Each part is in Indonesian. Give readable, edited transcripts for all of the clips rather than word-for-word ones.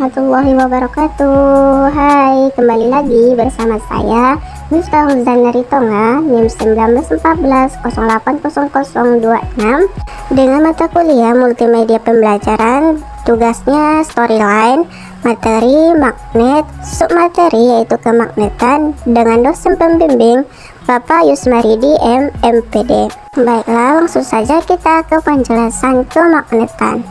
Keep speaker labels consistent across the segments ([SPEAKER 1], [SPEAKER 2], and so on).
[SPEAKER 1] warahmatullahi wabarakatuh. Hai, kembali lagi bersama saya Miftahul dari Tonga, NIM 1914080026 dengan mata kuliah multimedia pembelajaran. Tugasnya storyline, materi magnet, submateri yaitu kemagnetan dengan dosen pembimbing Bapak Yusmaridi MPD. Baiklah, langsung saja kita ke penjelasan kemagnetan.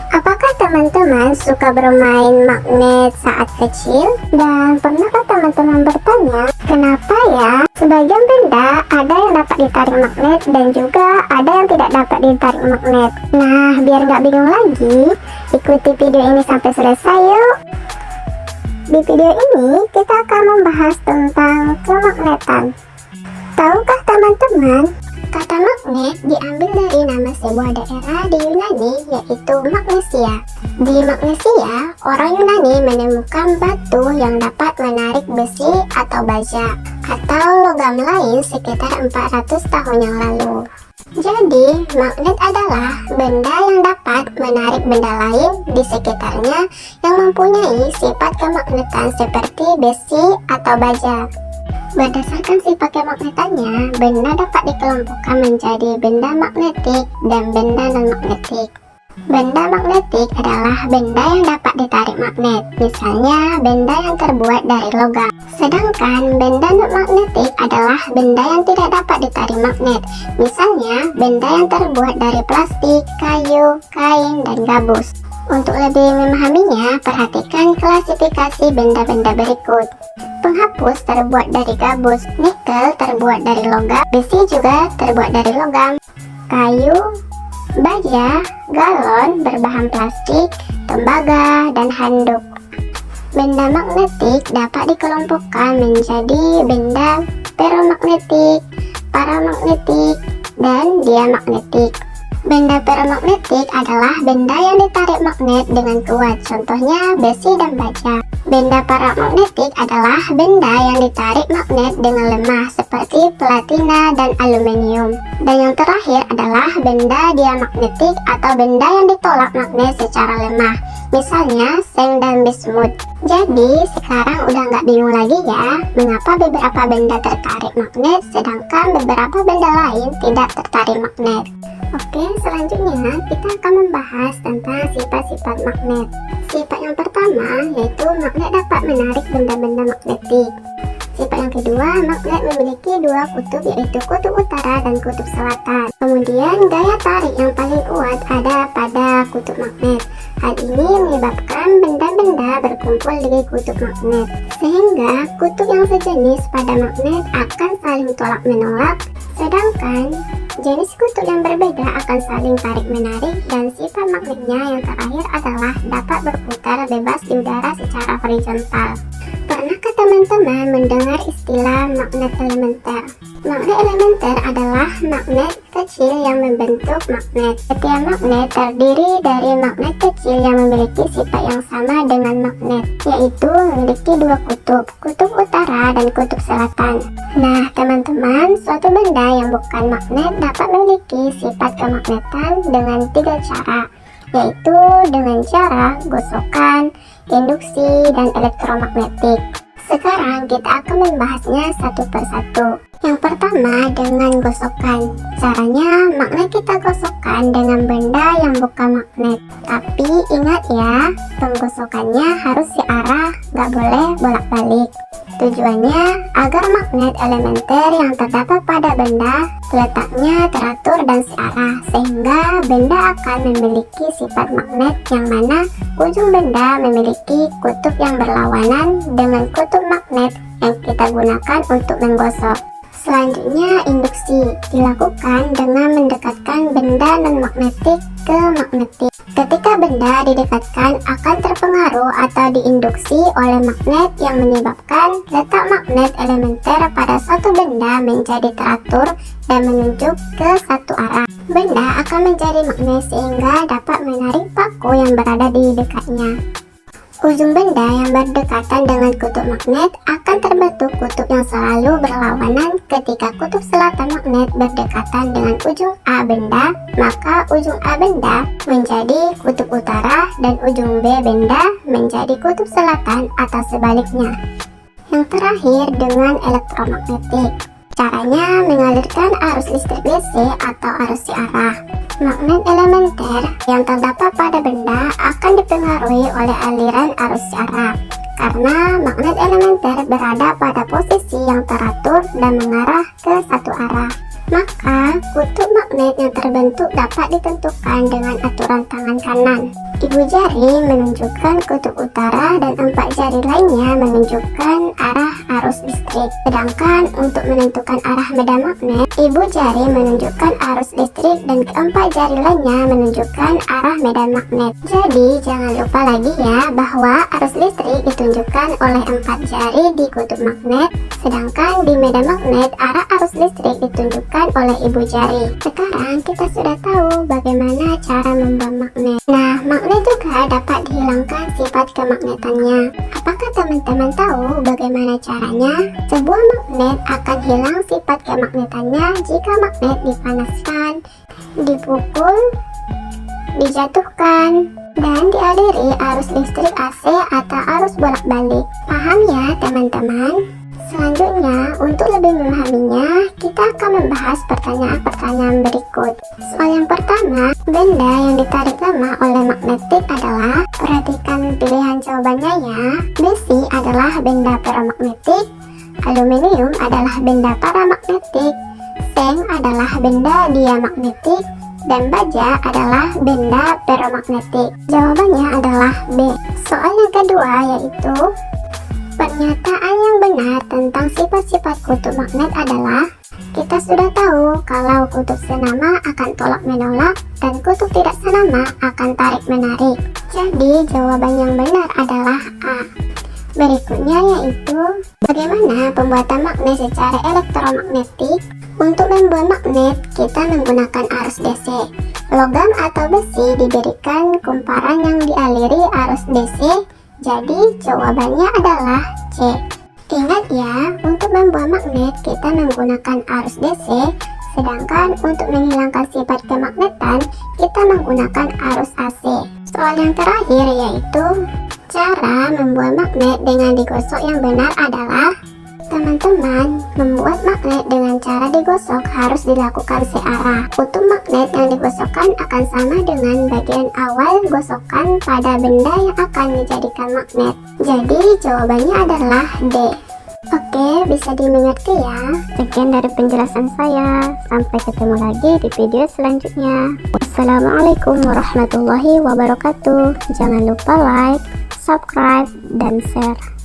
[SPEAKER 1] Apakah teman-teman suka bermain magnet saat kecil? Dan pernahkah teman-teman bertanya, kenapa ya sebagian benda ada yang dapat ditarik magnet dan juga ada yang tidak dapat ditarik magnet? Nah, biar gak bingung lagi, ikuti video ini sampai selesai yuk. Di video ini kita akan membahas tentang kemagnetan. Tahukah teman-teman, kata magnet diambil dari nama sebuah daerah di Yunani, yaitu Magnesia. Di Magnesia, orang Yunani menemukan batu yang dapat menarik besi atau baja atau logam lain sekitar 400 tahun yang lalu. Jadi, magnet adalah benda yang dapat menarik benda lain di sekitarnya yang mempunyai sifat kemagnetan seperti besi atau baja. Berdasarkan sifat kemagnetannya, benda dapat dikelompokkan menjadi benda magnetik dan benda non-magnetik. Benda magnetik adalah benda yang dapat ditarik magnet, misalnya benda yang terbuat dari logam. Sedangkan benda non-magnetik adalah benda yang tidak dapat ditarik magnet, misalnya benda yang terbuat dari plastik, kayu, kain, dan gabus. Untuk lebih memahaminya, perhatikan klasifikasi benda-benda berikut. Penghapus terbuat dari gabus, nikel terbuat dari logam, besi juga terbuat dari logam, kayu, baja, galon berbahan plastik, tembaga, dan handuk. Benda magnetik dapat dikelompokkan menjadi benda feromagnetik, paramagnetik, dan diamagnetik. Benda feromagnetik adalah benda yang ditarik magnet dengan kuat, contohnya besi dan baja. Benda paramagnetik adalah benda yang ditarik magnet dengan lemah seperti platina dan aluminium. Dan yang terakhir adalah benda diamagnetik atau benda yang ditolak magnet secara lemah, misalnya seng dan bismut. Jadi sekarang udah nggak bingung lagi ya, mengapa beberapa benda tertarik magnet sedangkan beberapa benda lain tidak tertarik magnet. Oke, selanjutnya kita akan membahas tentang sifat-sifat magnet. Sifat yang pertama yaitu magnet dapat menarik benda-benda magnetik. Sifat yang kedua, magnet memiliki dua kutub yaitu kutub utara dan kutub selatan. Kemudian daya tarik yang paling kuat ada pada kutub magnet. Hal ini menyebabkan benda-benda berkumpul di kutub magnet, sehingga kutub yang sejenis pada magnet akan saling tolak-menolak, sedangkan jenis kutub yang berbeda akan saling tarik-menarik, dan sifat magnetnya yang terakhir adalah dapat berputar bebas di udara secara horizontal. Pernahkah teman-teman mendengar istilah magnet elementer? Magnet elementer adalah magnet kecil yang membentuk magnet. Setiap magnet terdiri dari magnet kecil yang memiliki sifat yang sama dengan magnet, yaitu memiliki dua kutub, kutub utara dan kutub selatan. Nah teman-teman, suatu benda yang bukan magnet dapat memiliki sifat kemagnetan dengan tiga cara, yaitu dengan cara gosokan, induksi, dan elektromagnetik. Sekarang kita akan membahasnya satu persatu. Yang pertama dengan gosokan. Caranya magnet kita gosokkan dengan benda yang bukan magnet. Tapi ingat ya, penggosokannya harus searah, gak boleh bolak-balik. Tujuannya agar magnet elementer yang terdapat pada benda letaknya teratur dan searah, sehingga benda akan memiliki sifat magnet yang mana ujung benda memiliki kutub yang berlawanan dengan kutub magnet yang kita gunakan untuk menggosok. Selanjutnya, induksi dilakukan dengan mendekatkan benda non-magnetik ke magnetik. Ketika benda didekatkan akan terpengaruh atau diinduksi oleh magnet yang menyebabkan letak magnet elementer pada suatu benda menjadi teratur dan menunjuk ke satu arah. Benda akan menjadi magnet sehingga dapat menarik paku yang berada di dekatnya. Ujung benda yang berdekatan dengan kutub magnet akan terbentuk kutub yang selalu berlawanan. Ketika kutub selatan magnet berdekatan dengan ujung A benda, maka ujung A benda menjadi kutub utara dan ujung B benda menjadi kutub selatan atau sebaliknya. Yang terakhir dengan elektromagnetik. Caranya mengalirkan arus listrik DC atau arus searah. Magnet elementer yang terdapat pada benda akan dipengaruhi oleh aliran arus searah karena magnet elementer berada pada posisi yang teratur dan mengarah ke satu arah. Maka kutub magnet yang terbentuk dapat ditentukan dengan aturan tangan kanan. Ibu jari menunjukkan kutub utara dan 4 jari lainnya menunjukkan arah arus listrik. Sedangkan untuk menentukan arah medan magnet, ibu jari menunjukkan arus listrik dan keempat jari lainnya menunjukkan arah medan magnet. Jadi jangan lupa lagi ya bahwa arus listrik ditunjukkan oleh 4 jari di kutub magnet, sedangkan di medan magnet arah arus listrik ditunjukkan oleh ibu jari. Sekarang kita sudah tahu bagaimana cara membuat magnet. Nah, magnet juga dapat dihilangkan sifat kemagnetannya. Apakah teman-teman tahu bagaimana caranya? Sebuah magnet akan hilang sifat kemagnetannya jika magnet dipanaskan, dipukul, dijatuhkan, dan dialiri arus listrik AC atau arus bolak-balik. Paham ya teman-teman? Selanjutnya, untuk lebih memahaminya, kita akan membahas pertanyaan-pertanyaan berikut. Soal yang pertama, benda yang ditarik lama oleh magnetik adalah, perhatikan pilihan jawabannya ya. Besi adalah benda paramagnetik, aluminium adalah benda paramagnetik, seng adalah benda diamagnetik, dan baja adalah benda paramagnetik. Jawabannya adalah B. Soal yang kedua yaitu, pernyataan yang benar tentang sifat-sifat kutub magnet adalah, kita sudah tahu kalau kutub senama akan tolak menolak dan kutub tidak senama akan tarik menarik. Jadi jawaban yang benar adalah A. Berikutnya yaitu, bagaimana pembuatan magnet secara elektromagnetik? Untuk membuat magnet, kita menggunakan arus DC. Logam atau besi diberikan kumparan yang dialiri arus DC. Jadi jawabannya adalah C. Ingat ya, untuk membuat magnet kita menggunakan arus DC, sedangkan untuk menghilangkan sifat kemagnetan kita menggunakan arus AC. Soal yang terakhir yaitu, cara membuat magnet dengan digosok yang benar adalah, teman-teman, membuat magnet dengan cara digosok harus dilakukan searah. Kutub magnet yang digosokkan akan sama dengan bagian awal gosokan pada benda yang akan dijadikan magnet. Jadi jawabannya adalah D. Oke, bisa dimengerti ya. Sekian dari penjelasan saya. Sampai ketemu lagi di video selanjutnya. Wassalamualaikum warahmatullahi wabarakatuh. Jangan lupa like, subscribe, dan share.